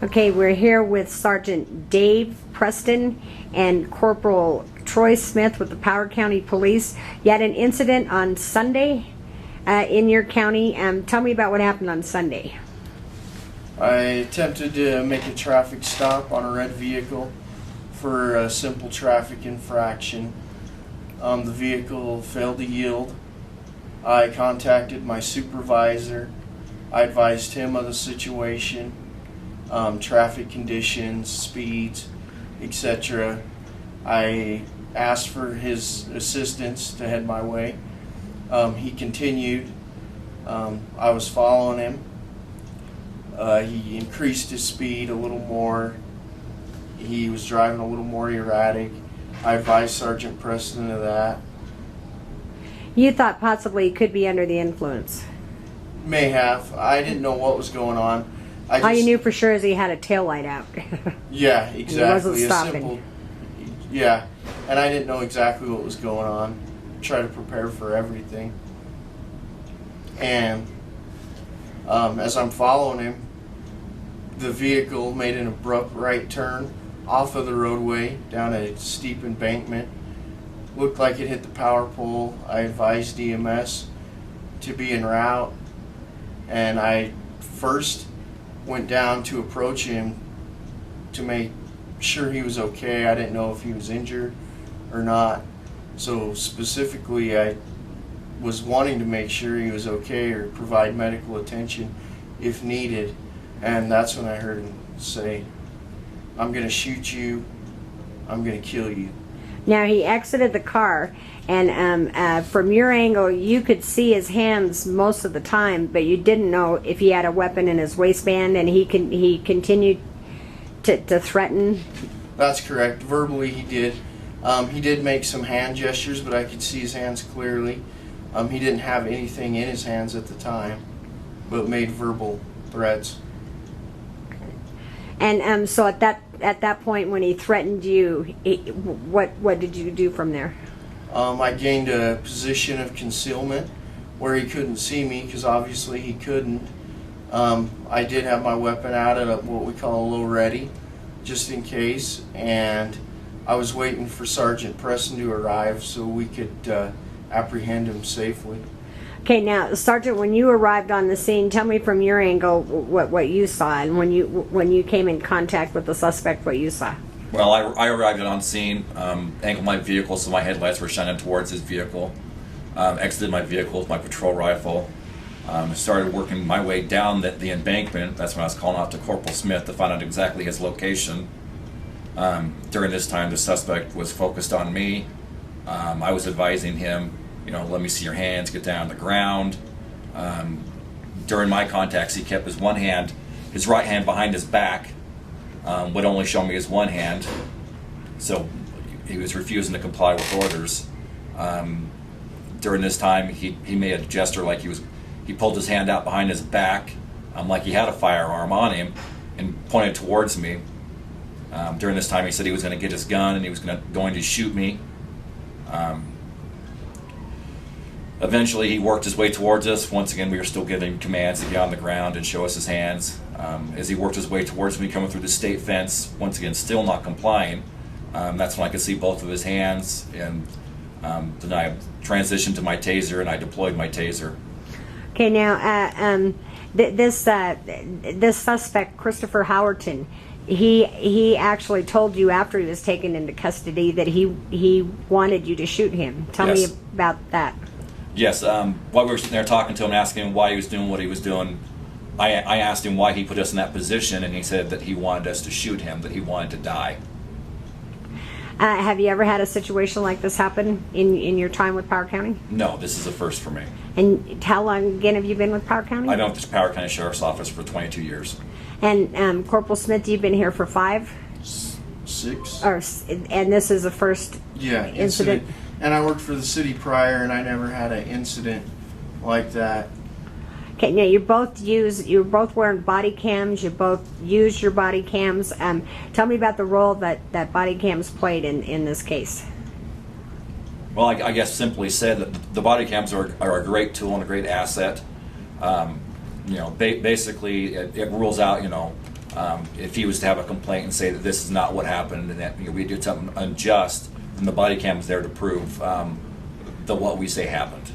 Okay, we're here with Sergeant Dave Preston and Corporal Troy Smith with the Powder County Police. You had an incident on Sunday in your county. Tell me about what happened on Sunday. I attempted to make a traffic stop on a red vehicle for a simple traffic infraction. The vehicle failed to yield. I contacted my supervisor. I advised him of the situation, traffic conditions, speeds, etc. I asked for his assistance to head my way. He continued. I was following him. He increased his speed a little more. He was driving a little more erratic. I advised Sergeant Preston of that. You thought possibly he could be under the influence. May have. I didn't know what was going on. All you knew for sure is he had a tail light out. Yeah, exactly. He wasn't stopping. Yeah, and I didn't know exactly what was going on. Try to prepare for everything. And as I'm following him, the vehicle made an abrupt right turn off of the roadway down a steep embankment. Looked like it hit the power pole. I advised EMS to be en route, and I first went down to approach him to make sure he was okay. I didn't know if he was injured or not, so specifically I was wanting to make sure he was okay or provide medical attention if needed. And that's when I heard him say, "I'm going to shoot you, I'm going to kill you." Now he exited the car, and from your angle you could see his hands most of the time, but you didn't know if he had a weapon in his waistband, and he continued to threaten. That's correct. Verbally he did. He did make some hand gestures, but I could see his hands clearly. He didn't have anything in his hands at the time, but made verbal threats. And so at that point when he threatened you, what did you do from there? I gained a position of concealment where he couldn't see me, because obviously he couldn't. I did have my weapon out at what we call a low ready, just in case, and I was waiting for Sergeant Preston to arrive so we could apprehend him safely. Okay, now Sergeant, when you arrived on the scene, tell me from your angle what you saw, and when you came in contact with the suspect, what you saw. Well, I arrived on scene, angled my vehicle so my headlights were shining towards his vehicle, exited my vehicle with my patrol rifle, started working my way down the embankment. That's when I was calling out to Corporal Smith to find out exactly his location. During this time, the suspect was focused on me. I was advising him, let me see your hands, get down on the ground. During my contacts, he kept his right hand behind his back, would only show me his one hand, so he was refusing to comply with orders. During this time, he made a gesture like he pulled his hand out behind his back, like he had a firearm on him, and pointed towards me. During this time, he said he was going to get his gun and he was going to shoot me. Eventually, he worked his way towards us. Once again, we were still giving him commands to get on the ground and show us his hands. As he worked his way towards me, coming through the state fence, once again, still not complying, that's when I could see both of his hands, and then I transitioned to my taser and I deployed my taser. Okay, now this suspect, Christopher Howerton, he actually told you after he was taken into custody that he wanted you to shoot him. Tell me about that. Yes, while we were sitting there talking to him, asking him why he was doing what he was doing, I asked him why he put us in that position, and he said that he wanted us to shoot him, that he wanted to die. Have you ever had a situation like this happen in your time with Powder County? No, this is a first for me. And how long again have you been with Powder County? I've been with the Powder County Sheriff's Office for 22 years. And Corporal Smith, you've been here for 5? 6. And this is the first incident? And I worked for the city prior, and I never had an incident like that. Okay, now you're both wearing body cams. You both used your body cams. Tell me about the role that body cams played in this case. Well, I guess simply said that the body cams are a great tool and a great asset. Basically it rules out, If he was to have a complaint and say that this is not what happened and that we did something unjust, then the body cam is there to prove that what we say happened.